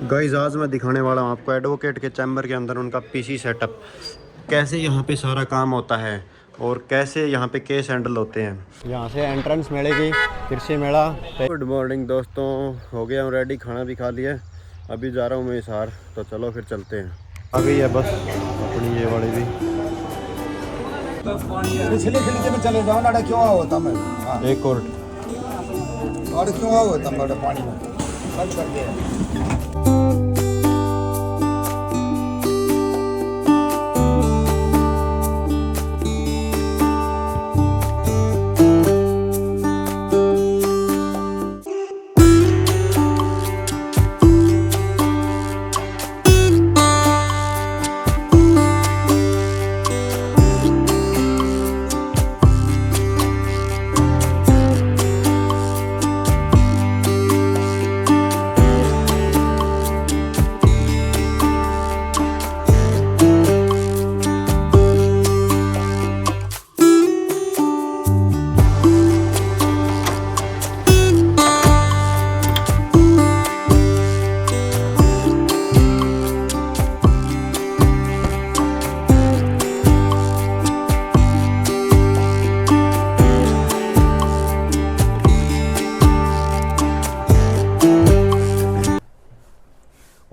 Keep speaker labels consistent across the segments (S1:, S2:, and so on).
S1: Guys आज मैं दिखाने वाला हूँ आपको एडवोकेट के चैम्बर के अंदर उनका पीसी सेटअप, कैसे यहाँ पे सारा काम होता है और कैसे यहाँ पे केस हैंडल होते हैं। यहाँ से एंट्रेंस मिलेगी कृषि मेला। गुड मॉर्निंग दोस्तों, हो गया हूँ रेडी, खाना भी खा लिया। अभी जा रहा हूँ मैं हिसार, तो चलो फिर चलते हैं। आ गई है बस अपनी ये वाली भी।
S2: पिछले खिड़की में चले जाओ ना, क्यों होता मैं
S1: एक और
S2: क्यों होता मैं पानी में बंद कर दिया।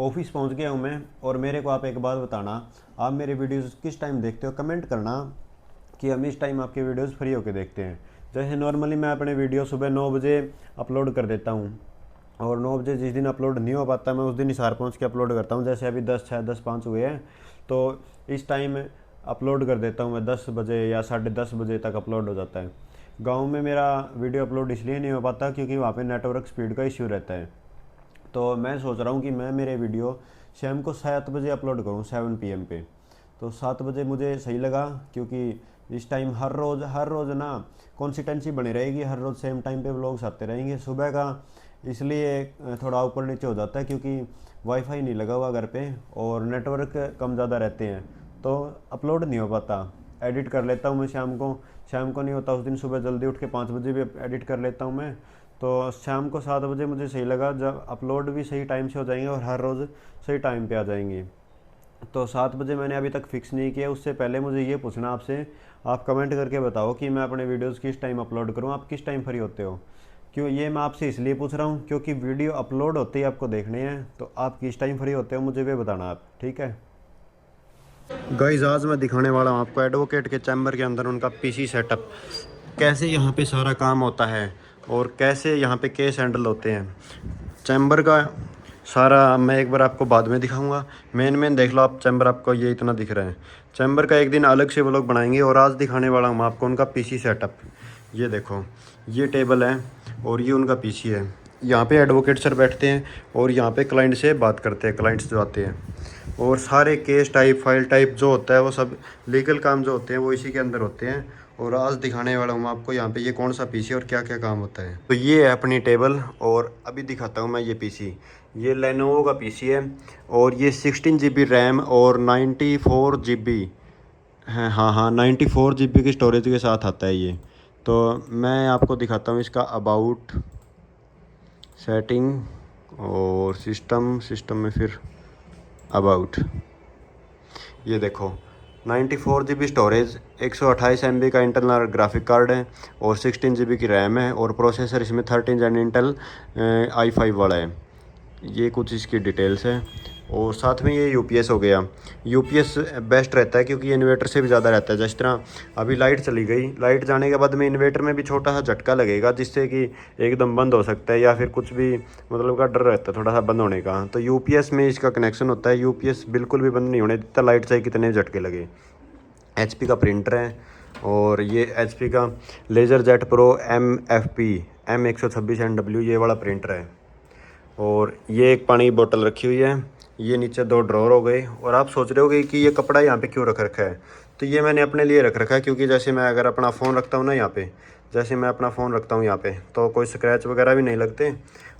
S1: ऑफिस पहुंच गया हूं मैं। और मेरे को आप एक बात बताना, आप मेरे वीडियोस किस टाइम देखते हो, कमेंट करना कि हम इस टाइम आपके वीडियोस फ्री होकर देखते हैं। जैसे नॉर्मली मैं अपने वीडियो सुबह 9 बजे अपलोड कर देता हूं, और 9 बजे जिस दिन अपलोड नहीं हो पाता मैं उस दिन हिसार पहुंच के अपलोड करता हूं। जैसे अभी 10 10 5 हुए हैं, तो इस टाइम अपलोड कर देता हूं मैं 10 बजे या 10:30 बजे तक अपलोड हो जाता है। गाँव में मेरा वीडियो अपलोड इसलिए नहीं हो पाता क्योंकि वहाँ पर नेटवर्क स्पीड का इश्यू रहता है। तो मैं सोच रहा हूँ कि मैं मेरे वीडियो शाम को 7 बजे अपलोड करूँ, 7 PM पे। तो 7 बजे मुझे सही लगा क्योंकि इस टाइम हर रोज़ ना कंसिस्टेंसी बनी रहेगी, हर रोज़ सेम टाइम पे व्लॉग्स आते रहेंगे सुबह का। इसलिए थोड़ा ऊपर नीचे हो जाता है क्योंकि वाईफाई नहीं लगा हुआ घर पे और नेटवर्क कम ज़्यादा रहते हैं, तो अपलोड नहीं हो पाता। एडिट कर लेता हूँ मैं शाम को नहीं होता उस दिन, सुबह जल्दी उठ के 5 बजे भी एडिट कर लेता हूँ मैं। तो शाम को 7 बजे मुझे सही लगा, जब अपलोड भी सही टाइम से हो जाएंगे और हर रोज़ सही टाइम पे आ जाएंगी। तो 7 बजे मैंने अभी तक फिक्स नहीं किया। उससे पहले मुझे ये पूछना आपसे, आप कमेंट करके बताओ कि मैं अपने वीडियोस किस टाइम अपलोड करूं, आप किस टाइम फ्री होते हो। क्यों ये मैं आपसे इसलिए पूछ रहा हूं क्योंकि वीडियो अपलोड होते ही आपको देखने हैं, तो आप किस टाइम फ्री होते हो मुझे भी बताना आप, ठीक है। गाइस आज मैं दिखाने वाला हूँ आपको एडवोकेट के चैम्बर के अंदर उनका पीसी सेटअप, कैसे यहाँ पे सारा काम होता है और कैसे यहाँ पे केस हैंडल होते हैं। चैम्बर का सारा मैं एक बार आपको बाद में दिखाऊंगा। मेन देख लो आप, चैम्बर आपको ये इतना दिख रहा है। चैम्बर का एक दिन अलग से वो लोग बनाएंगे, और आज दिखाने वाला हूँ आपको उनका पीसी सेटअप। ये देखो, ये टेबल है और ये उनका पीसी है। यहाँ पे एडवोकेट सर बैठते हैं और यहाँ पे क्लाइंट से बात करते हैं, क्लाइंट्स जो आते हैं। और सारे केस टाइप, फाइल टाइप जो होता है वो सब लीगल काम जो होते हैं वो इसी के अंदर होते हैं। और आज दिखाने वाला हूँ आपको यहाँ पे ये कौन सा पीसी और क्या क्या काम होता है। तो ये है अपनी टेबल, और अभी दिखाता हूँ मैं ये पीसी। ये लेनोवो का पीसी है और ये 16 GB रैम और 94 GB है। हाँ 94 GB की स्टोरेज के साथ आता है ये। तो मैं आपको दिखाता हूँ इसका अबाउट, सेटिंग और सिस्टम में फिर अबाउट। ये देखो 94 GB स्टोरेज, 128 MB का इंटरनल ग्राफिक कार्ड है और 16 GB की रैम है, और प्रोसेसर इसमें 13 Gen इंटेल i5 वाला है। ये कुछ इसकी डिटेल्स है। और साथ में ये यूपीएस हो गया। यूपीएस बेस्ट रहता है क्योंकि इन्वर्टर से भी ज़्यादा रहता है। जिस तरह अभी लाइट चली गई, लाइट जाने के बाद में इन्वर्टर में भी छोटा सा झटका लगेगा जिससे कि एकदम बंद हो सकता है, या फिर कुछ भी मतलब का डर रहता है थोड़ा सा बंद होने का। तो यूपीएस में इसका कनेक्शन होता है। यूपीएस बिल्कुल भी बंद नहीं होने देता, लाइट चाहे कितने झटके लगे। एचपी का प्रिंटर है, और ये एचपी का laser jet pro MFP M126NW ये वाला प्रिंटर है। और ये एक पानी की बोतल रखी हुई है। ये नीचे 2 ड्रॉर हो गए। और आप सोच रहे होगे कि ये कपड़ा यहाँ पे क्यों रख रखा है, तो ये मैंने अपने लिए रख रखा है क्योंकि जैसे मैं अगर अपना फ़ोन रखता हूँ ना यहाँ पे, जैसे मैं अपना फ़ोन रखता हूँ यहाँ पे, तो कोई स्क्रैच वगैरह भी नहीं लगते।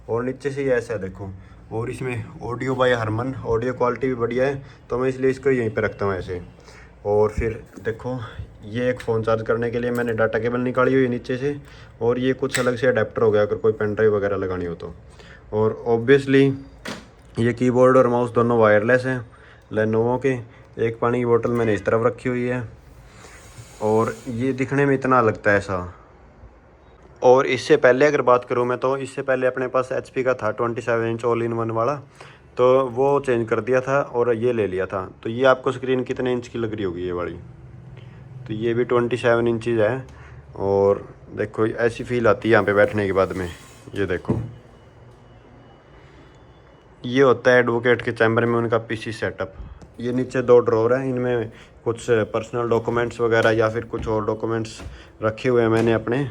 S1: और नीचे से ये ऐसा है देखो, और इसमें audio by Harman, audio quality भी बढ़िया है, तो मैं इसलिए इसको यहीं पर रखता हूँ ऐसे। और फिर देखो, ये एक फ़ोन चार्ज करने के लिए मैंने डाटा केबल निकाली हुई है नीचे से, और ये कुछ अलग से अडेप्टर हो गया अगर कोई पेन ड्राइव वगैरह लगानी हो तो। और ऑब्वियसली ये कीबोर्ड और माउस दोनों वायरलेस हैं लेनोवो के। एक पानी की बोतल मैंने इस तरफ रखी हुई है और ये दिखने में इतना लगता है ऐसा। और इससे पहले अगर बात करूँ मैं, तो इससे पहले अपने पास HP का था 27 इंच ऑल इन वन वाला, तो वो चेंज कर दिया था और ये ले लिया था। तो ये आपको स्क्रीन कितने इंच की लग रही होगी ये वाली, तो ये भी 27 इंचज़ है। और देखो ऐसी फील आती है यहाँ पे बैठने के बाद में। ये देखो, ये होता है एडवोकेट के चैम्बर में उनका PC सेटअप। ये नीचे 2 ड्रॉर हैं, इनमें कुछ पर्सनल डॉक्यूमेंट्स वगैरह या फिर कुछ और डॉक्यूमेंट्स रखे हुए हैं मैंने अपने।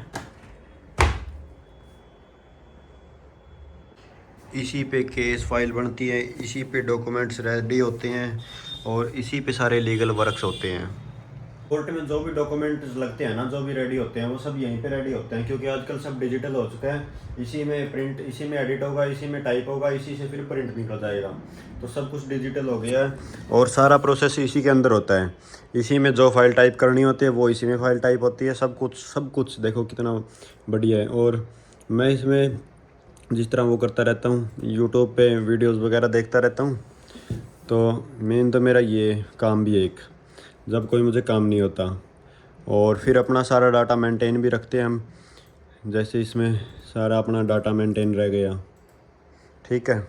S1: इसी पे केस फाइल बनती है, इसी पे डॉक्यूमेंट्स रेडी होते हैं और इसी पे सारे लीगल वर्क्स होते हैं। कोर्ट में जो भी डॉक्यूमेंट्स लगते हैं ना, जो भी रेडी होते हैं, वो सब यहीं पे रेडी होते हैं, क्योंकि आजकल सब डिजिटल हो चुका है। इसी में प्रिंट, इसी में एडिट होगा, इसी में टाइप होगा, इसी से फिर प्रिंट निकल जाएगा। तो सब कुछ डिजिटल हो गया है और सारा प्रोसेस इसी के अंदर होता है। इसी में जो फाइल टाइप करनी होती है वो इसी में फाइल टाइप होती है। सब कुछ देखो कितना बढ़िया है। और मैं इसमें जिस तरह वो करता रहता हूँ, यूट्यूब पे वीडियोस वगैरह देखता रहता हूँ, तो मेन तो मेरा ये काम भी है एक, जब कोई मुझे काम नहीं होता। और फिर अपना सारा डाटा मेंटेन भी रखते हैं हम, जैसे इसमें सारा अपना डाटा मेंटेन रह गया, ठीक है।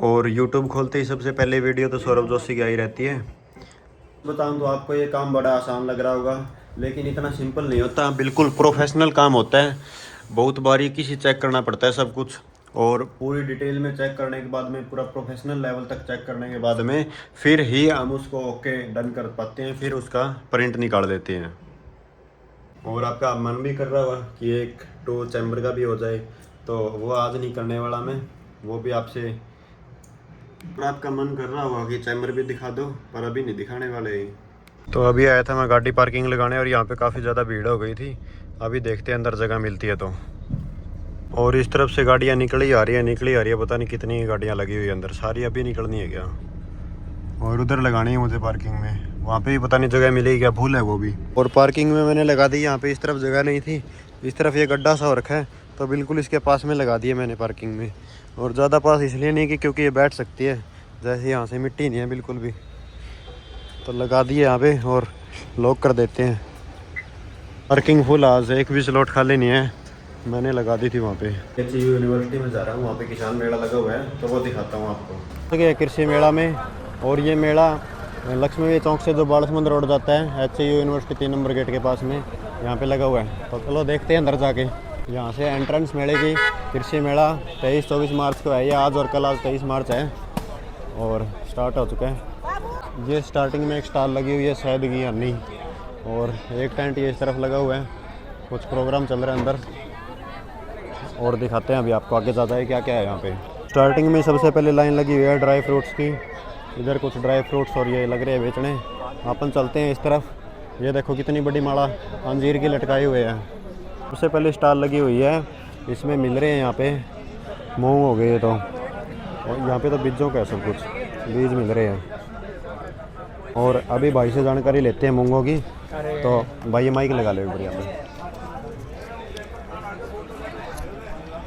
S1: और यूट्यूब खोलते ही सबसे पहले वीडियो तो सौरभ जोशी की आई रहती है। बताऊँ तो आपको ये काम बड़ा आसान लग रहा होगा, लेकिन इतना सिंपल नहीं होता, बिल्कुल प्रोफेशनल काम होता है। बहुत बारीकी से चेक करना पड़ता है सब कुछ, और पूरी डिटेल में चेक करने के बाद में, पूरा प्रोफेशनल लेवल तक चेक करने के बाद में फिर ही हम उसको ओके डन कर पाते हैं, फिर उसका प्रिंट निकाल देते हैं। और आपका मन भी कर रहा होगा कि एक 2 चैम्बर का भी हो जाए, तो वो आज नहीं करने वाला मैं, वो भी आपसे, पर आपका मन कर रहा होगा कि चैम्बर भी दिखा दो, पर अभी नहीं दिखाने वाले ही। तो अभी आया था मैं गाड़ी पार्किंग लगाने और यहाँ पे काफ़ी ज़्यादा भीड़ हो गई थी। अभी देखते हैं अंदर जगह मिलती है तो। और इस तरफ से गाड़ियाँ निकली आ रही है, पता नहीं कितनी गाड़ियाँ लगी हुई है अंदर, सारी अभी निकलनी है क्या। और उधर लगानी है मुझे पार्किंग में, वहाँ पे भी पता नहीं जगह मिलेगी क्या, भूल है वो भी। और पार्किंग में मैंने लगा दी, यहाँ पे इस तरफ जगह नहीं थी, इस तरफ ये गड्ढा सा हो रखा है, तो बिल्कुल इसके पास में लगा दिया मैंने पार्किंग में। और ज़्यादा पास इसलिए नहीं कि क्योंकि ये बैठ सकती है, जैसे यहाँ से मिट्टी नहीं है बिल्कुल भी, तो लगा दिए यहाँ पे और लॉक कर देते हैं। पार्किंग फुल, आज एक भी स्लॉट खाली नहीं है, मैंने लगा दी थी वहाँ पे। HCU यूनिवर्सिटी में जा रहा हूँ, वहाँ पे किसान मेला लगा हुआ है, तो वो दिखाता हूँ आपको। ठीक है, कृषि मेला में। और ये मेला लक्ष्मी चौक से जो बालसमुंद रोड जाता है, HCU यूनिवर्सिटी 3 नंबर गेट के पास में यहाँ पे लगा हुआ है। तो चलो देखते हैं अंदर जाके। यहाँ से एंट्रेंस मेले की, कृषि मेला 23-24 मार्च को है ये, आज और कल, आज 23 मार्च है और स्टार्ट हो चुका है। ये स्टार्टिंग में एक स्टॉल लगी हुई है शहद की हनी, और एक टेंट ये इस तरफ लगा हुआ है, कुछ प्रोग्राम चल रहा है अंदर, और दिखाते हैं अभी आपको आगे ज़्यादा है क्या क्या है यहाँ पे। स्टार्टिंग में सबसे पहले लाइन लगी हुई है ड्राई फ्रूट्स की, इधर कुछ ड्राई फ्रूट्स और ये लग रहे हैं बेचने। अपन चलते हैं इस तरफ, ये देखो कितनी बड़ी माला अंजीर की लटकाई हुए हैं। सबसे पहले स्टॉल लगी हुई है, इसमें मिल रहे हैं यहाँ पे मूंग हो गए, तो और यहाँ पे तो बीजों का है, सब कुछ बीज मिल रहे हैं। और अभी भाई से जानकारी लेते हैं मूंगों की, तो भाई ये माइक लगा ले बढ़िया पे।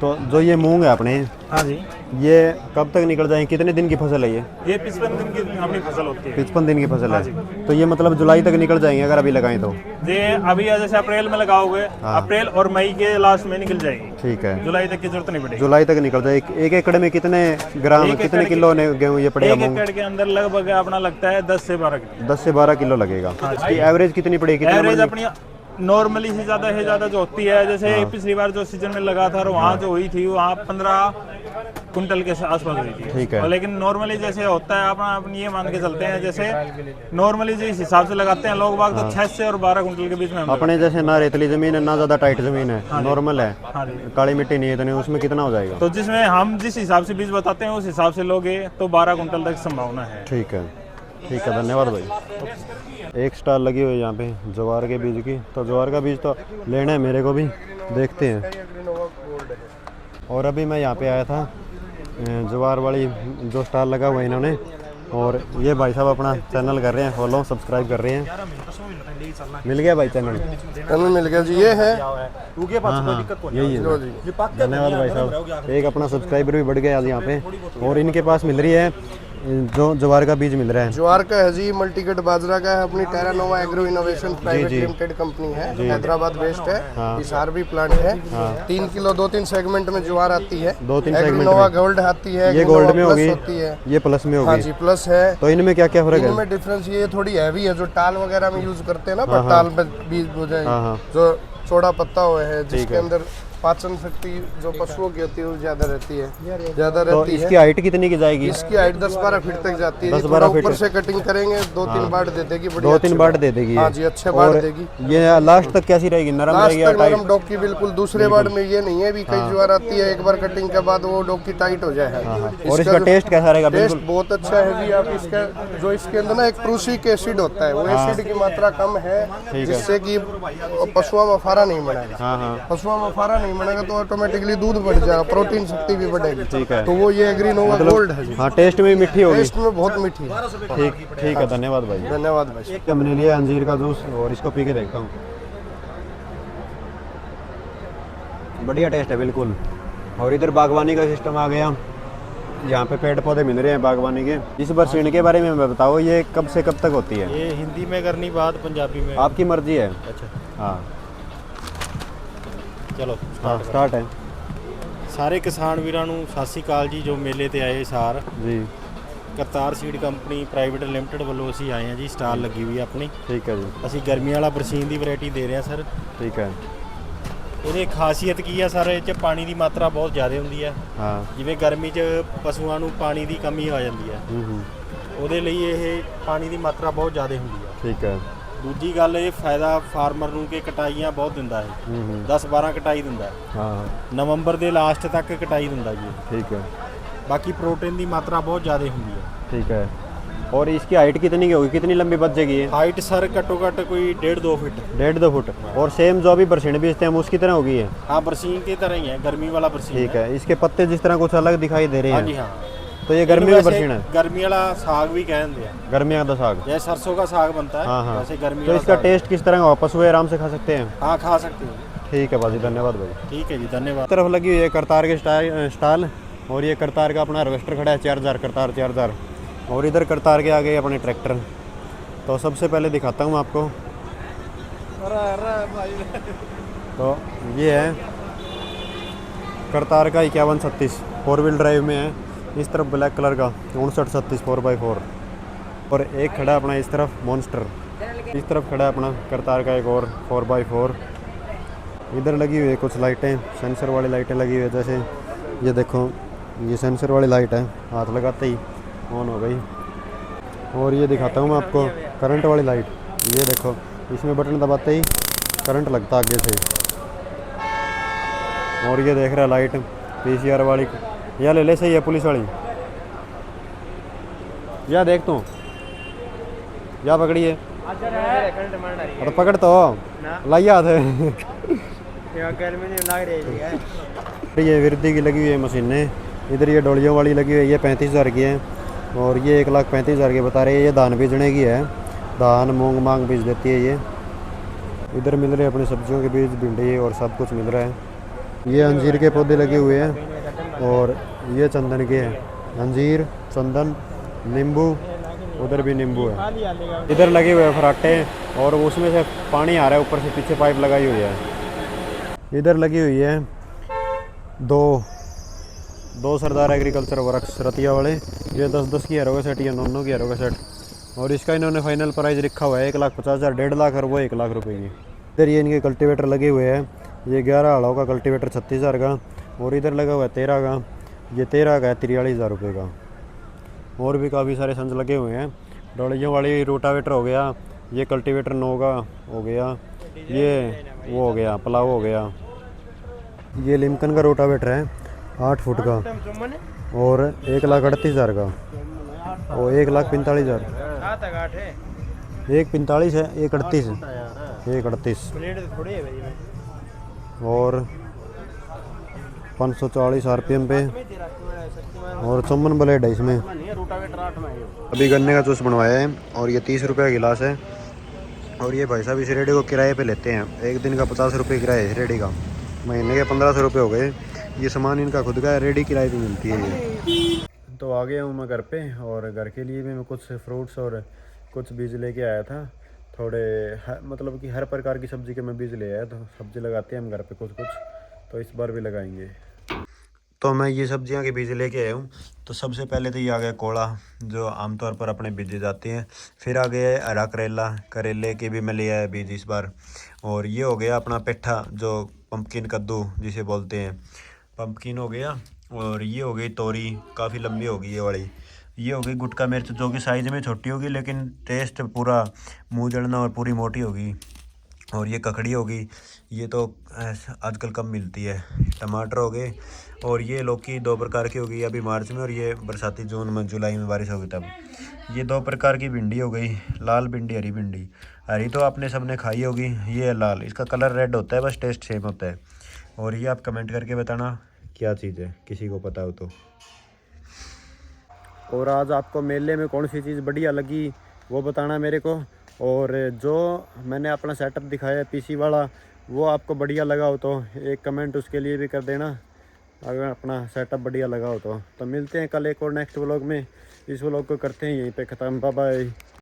S1: तो जो ये मूंग है अपने,
S3: हाँ जी,
S1: ये कब तक निकल जाएंगे, कितने दिन की फसल है ये?
S3: ये 55 दिन की अपनी फसल होती है।
S1: 55 दिन की फसल
S3: हाँ
S1: है, तो ये मतलब जुलाई तक निकल जाएंगे अगर अभी लगाएं तो?
S3: ये अभी जैसे अप्रैल में लगाओगे,
S1: हाँ।
S3: अप्रैल और मई के लास्ट में निकल जाएगी,
S1: ठीक है,
S3: जुलाई तक की जरूरत नहीं पड़ेगी।
S1: जुलाई तक निकल जाएगी। एक एकड़ में कितने ग्राम,
S3: एक
S1: कितने
S3: एकड़
S1: किलो ने गेहूँ ये पड़ेगा?
S3: एक
S1: मूंग
S3: एकड़ के अंदर लगभग अपना लगता है 10 से 12 किलो।
S1: 10 से 12 किलो लगेगा। इसकी एवरेज कितनी पड़ेगी?
S3: एवरेज अपनी नॉर्मली से ज़्यादा जो होती है, जैसे पिछली बार जो सीजन में लगा था वहाँ जो हुई थी वहाँ 15 कुंटल के आसपास हुई थी।
S1: ठीक है।
S3: और लेकिन नॉर्मली जैसे होता है अपन ये मान के चलते हैं, जैसे नॉर्मली जिस हिसाब से लगाते हैं लोग बाग, तो 6 से और 12 कुंटल के बीच में
S1: अपने जैसे ना रेतली जमीन है ना ज़्यादा टाइट जमीन है, नॉर्मल है,
S3: हाँ जी।
S1: काली मिट्टी नहीं है, तो नहीं उसमें कितना हो जाएगा?
S3: तो जिसमें हम जिस हिसाब से बीज बताते हैं उस हिसाब से लोगे तो 12 कुंटल तक संभावना है।
S1: ठीक है, ठीक है, धन्यवाद भाई। एक स्टाल लगी हुई है यहाँ पे ज्वार के बीज की, तो ज्वार का बीज तो लेना है मेरे को भी, देखते हैं। और अभी मैं यहाँ पे आया था ज्वार वाली जो स्टाल लगा हुआ है इन्होंने, और ये भाई साहब अपना चैनल कर रहे हैं फॉलो, सब्सक्राइब कर रहे हैं। मिल गया भाई चैनल?
S2: चैनल मिल गया जी, ये है।
S1: हाँ यही है। धन्यवाद भाई साहब। एक अपना सब्सक्राइबर भी बढ़ गया आज यहाँ पे। और इनके पास मिल रही है जो ज्वार का बीज मिल रहा है।
S2: ज्वार का है जी, मल्टीकट बाजरा का है, अपनी Terranova agro innovation private limited company है, हैदराबाद बेस्ड है, हिसार भी प्लांट है। 3 किलो 2-3 सेगमेंट में ज्वार आती है।
S1: 2-3 सेगमेंट
S2: नोवा गोल्ड आती है,
S1: ये गोल्ड में होगी,
S2: होती है,
S1: ये प्लस में होगी।
S2: हाँ जी प्लस है।
S1: तो इनमें क्या क्या फर्क है?
S2: इनमें डिफरेंस ये थोड़ी हैवी है, जो टाल वगैरह में यूज करते हैं ना, पर टाल में बीज हो जाए, जो चौड़ा पत्ता हुआ है, जिसके अंदर पाचन शक्ति जो पशुओं की होती है वो ज्यादा रहती है, ज्यादा
S1: तो
S2: रहती है।
S1: इसकी हाइट कितनी की जाएगी?
S2: इसकी हाइट 10-12 फीट तक जाती है।
S1: 10-12 फीट
S2: ऊपर से कटिंग करेंगे 2-3 बार दे देगी,
S1: 2-3 बार दे देगी।
S2: हाँ जी, अच्छे बार देगी।
S1: ये लास्ट तक कैसी रहेगी, नरम
S2: लास्ट
S1: रहेगी या
S2: तक
S1: टाइट?
S2: नरम डॉग की बिल्कुल। दूसरे बार में ये नहीं है भी कई ज्वार आती है, एक बार कटिंग के बाद वो डॉग की टाइट हो जाए।
S1: और इसका टेस्ट कैसा रहेगा?
S2: टेस्ट बहुत अच्छा है जी। आप इसका जो इसके अंदर ना एक प्रूसिक एसिड होता है, वो एसिड की मात्रा कम है, जिससे कि पशुओं में फारा नहीं बनेगा। पशुओं में फारा नहीं बनेगा तो ऑटोमेटिकली दूध बढ़ जाएगा, प्रोटीन शक्ति भी बढ़ेगी।
S1: ठीक है।
S2: तो वो ये एग्रीनोवा गोल्ड है जी।
S1: हाँ, टेस्ट में मीठी होगी।
S2: टेस्ट में बहुत मीठी है।
S1: ठीक है, धन्यवाद भाई।
S2: धन्यवाद भाई।
S1: हमने लिया अंजीर का जूस और इसको पी के देखता हूँ। बढ़िया टेस्ट है बिल्कुल। और इधर बागवानी का सिस्टम आ गया, यहाँ पे पेड़ पौधे मिल रहे हैं बागवानी के। इस बरसीन के बारे में बताओ, ये कब से कब तक होती है?
S4: ये हिंदी में करनी बात, पंजाबी में
S1: आपकी मर्जी है।
S4: अच्छा
S1: हाँ
S4: चलो
S1: हाँ, स्टार्ट है
S4: ਸਾਰੇ ਕਿਸਾਨ ਵੀਰਾਂ ਨੂੰ ਸਤਿ ਸ਼੍ਰੀ ਅਕਾਲ ਜੀ। ਜੋ ਮੇਲੇ ਤੇ ਆਏ sir
S1: ji.
S4: Kartar seed company private limited ਵੱਲੋਂ ਅਸੀਂ ਆਏ ਹਾਂ ਜੀ। ਸਟਾਲ ਲੱਗੀ ਹੋਈ ਆਪਣੀ।
S1: ठीक है जी।
S4: ਅਸੀਂ ਗਰਮੀ ਵਾਲਾ ਬਰਸੀਨ ਦੀ ਵੈਰਾਈਟੀ ਦੇ ਰਹੇ ਹਾਂ ਸਰ।
S1: ठीक है।
S4: ਇਹਦੀ ਖਾਸੀਅਤ ਕੀ ਆ ਸਰ? ਇਹ 'ਚ ਪਾਣੀ ਦੀ ਮਾਤਰਾ ਬਹੁਤ ਜ਼ਿਆਦਾ ਹੁੰਦੀ ਹੈ।
S1: हाँ।
S4: ਜਿਵੇਂ ਗਰਮੀ 'ਚ ਪਸ਼ੂਆਂ ਨੂੰ ਪਾਣੀ ਦੀ ਕਮੀ ਆ ਜਾਂਦੀ ਹੈ, ਉਹਦੇ ਲਈ ਇਹ ਪਾਣੀ ਦੀ ਮਾਤਰਾ ਬਹੁਤ ਜ਼ਿਆਦਾ ਹੁੰਦੀ ਹੈ।
S1: ठीक है।
S4: ਦੂਜੀ ਗੱਲ, ਇਹ ਫਾਇਦਾ ਫਾਰਮਰ ਨੂੰ ਕਿ ਕਟਾਈਆਂ ਬਹੁਤ ਦਿੰਦਾ ਹੈ। 10-12 ਕਟਾਈ ਦਿੰਦਾ ਹੈ।
S1: हाँ
S4: ਨਵੰਬਰ ਦੇ ਲਾਸਟ ਤੱਕ ਕਟਾਈ ਦਿੰਦਾ ਜੀ।
S1: ठीक है।
S4: ਬਾਕੀ ਪ੍ਰੋਟੀਨ ਦੀ ਮਾਤਰਾ ਬਹੁਤ ਜ਼ਿਆਦਾ ਹੁੰਦੀ ਹੈ।
S1: ठीक है। और इसकी हाइट कितनी की होगी, कितनी लंबी बच जाएगी ये?
S4: हाइट सर घट्टो घट्ट कोई 1.5-2 फीट।
S1: 1.5-2 फुट। और सेम जो अभी बरसीन बेचते हैं हम उसकी तरह होगी ये?
S4: हाँ, बरसीन की तरह ही है, गर्मी वाला बरसीन।
S1: ठीक है। इसके पत्ते जिस तरह कुछ अलग दिखाई दे रहे
S4: हाँ
S1: हैं।
S4: जी हाँ।
S1: तो ये गर्मी में बरसीन है?
S4: गर्मी वाला साग भी कहते हैं।
S1: गर्मियों का साग,
S4: जैसे सरसों का साग बनता है,
S1: हाँ हाँ।
S4: वैसे गर्मी
S1: तो
S4: वाला
S1: इसका
S4: साग।
S1: टेस्ट किस तरह का होगा? पशु आराम से खा सकते हैं?
S4: हाँ, खा सकते हो।
S1: ठीक है भाजी, धन्यवाद भाई।
S4: ठीक है जी, धन्यवाद।
S1: तरफ लगी हुई है करतार के स्टाल। और ये करतार का अपना हार्वेस्टर खड़ा है, 4000 करतार 4000। और इधर करतार के आगे अपने ट्रैक्टर। तो सबसे पहले दिखाता हूँ आपको। तो ये है करतार का 5136 4 व्हील ड्राइव में है। इस तरफ ब्लैक कलर का 5936 4x4। और एक खड़ा अपना इस तरफ मॉन्स्टर। इस तरफ खड़ा अपना करतार का एक और 4x4। इधर लगी हुई है कुछ लाइटें, सेंसर वाली लाइटें लगी हुई है। जैसे ये देखो, ये सेंसर वाली लाइट है, हाथ लगाते ही ऑन हो गई। और ये दिखाता हूँ मैं आपको करंट वाली लाइट। ये देखो, इसमें बटन दबाते ही करंट लगता आगे से। और ये देख रहा है लाइट PCR वाली, या ले ले, सही है पुलिस वाली। या देख तू, या पकड़िए। तो पकड़ तो लाइया हाथ। ये वृद्धि की लगी हुई है मशीनें। इधर ये डोलियों वाली लगी हुई है, ये 35,000 की है। और ये 1,35,000 की बता रहे हैं। ये धान बीजने की है, धान मूंग मांग बीज देती है ये। इधर मिल रहे हैं अपनी सब्जियों के बीज, भिंडी और सब कुछ मिल रहा है। ये अंजीर के पौधे लगे हुए हैं। और ये चंदन के हैं, अंजीर, चंदन, नींबू। उधर भी नींबू है। इधर लगे हुए हैं फराटे, और उसमें से पानी आ रहा है ऊपर से, पीछे पाइप लगाई हुई है। इधर लगी हुई है दो सरदार एग्रीकल्चर वर्क्स रतिया वाले। ये 10-10 की हैरो का सेट, ये 9-9 की हैरो का सेट। और इसका इन्होंने फाइनल प्राइस रखा हुआ है 1,50,000, 1.5 लाख और वो 1 लाख रुपए की। इधर ये इनके कल्टीवेटर लगे हुए हैं। ये 11 हड़ों का कल्टीवेटर 36,000 का। और इधर लगा हुआ है 13 का, ये 13 का है 43,000 रुपये का। और भी काफ़ी सारे संज लगे हुए हैं। डोलियों वाली रोटावेटर हो गया, ये कल्टीवेटर 9 का हो गया, ये वो हो गया पलाव हो गया। ये लिमकन का रोटावेटर है 8 फुट का, और 1,38,000 का, और 1,45,000। एक 45 है, एक 38 है, 1,38। और 540 RPM पे और चुम्बन ब्लेड है इसमें। अभी गन्ने का जूस बनवाया है और ये 30 रुपये का गिलास है। और ये भाई साहब इस रेडी को किराए पे लेते हैं, एक दिन का 50 रुपये किराया है इस रेडी का, महीने के 1500 रुपये हो गए। ये सामान इनका खुद का है, रेडी किराए पे मिलती है ये। तो आ गया हूँ मैं घर पे और घर के लिए भी मैं कुछ फ्रूट्स और कुछ बीज लेके आया था। थोड़े मतलब कि हर प्रकार की सब्ज़ी के मैं बीज ले आया, तो सब्ज़ी लगाते हैं हम घर पे कुछ कुछ, तो इस बार भी लगाएंगे। तो मैं ये सब्जियां के बीज लेके आया हूँ। तो सबसे पहले तो ये आ गया कोड़ा, जो आमतौर पर अपने बीजे जाते हैं। फिर आ गया है हरा करेला, करेले के भी मैं ले आया बीज इस बार। और ये हो गया अपना पेठा, जो पंपकिन कद्दू जिसे बोलते हैं, पंपकिन हो गया। और ये हो गई तोरी, काफ़ी लंबी होगी ये वाली। ये हो गई गुटका मिर्च, जो कि साइज़ में छोटी होगी लेकिन टेस्ट पूरा मुँह जलना और पूरी मोटी होगी। और ये ककड़ी होगी, ये तो आजकल कम मिलती है। टमाटर हो गए। और ये लौकी 2 प्रकार की होगी, अभी मार्च में, और ये बरसाती जून में जुलाई में बारिश होगी तब। ये 2 प्रकार की भिंडी हो गई, लाल भिंडी, हरी भिंडी। हरी तो आपने सबने खाई होगी, ये है लाल, इसका कलर रेड होता है, बस टेस्ट सेम होता है। और ये आप कमेंट करके बताना क्या चीज़ है, किसी को पता हो तो। और आज आपको मेले में कौन सी चीज़ बढ़िया लगी वो बताना मेरे को। और जो मैंने अपना सेटअप दिखाया है पीसी वाला, वो आपको बढ़िया लगा हो तो एक कमेंट उसके लिए भी कर देना, अगर अपना सेटअप बढ़िया लगा हो तो। मिलते हैं कल एक और नेक्स्ट व्लॉग में। इस व्लॉग को करते हैं यहीं पे ख़त्म। Bye bye.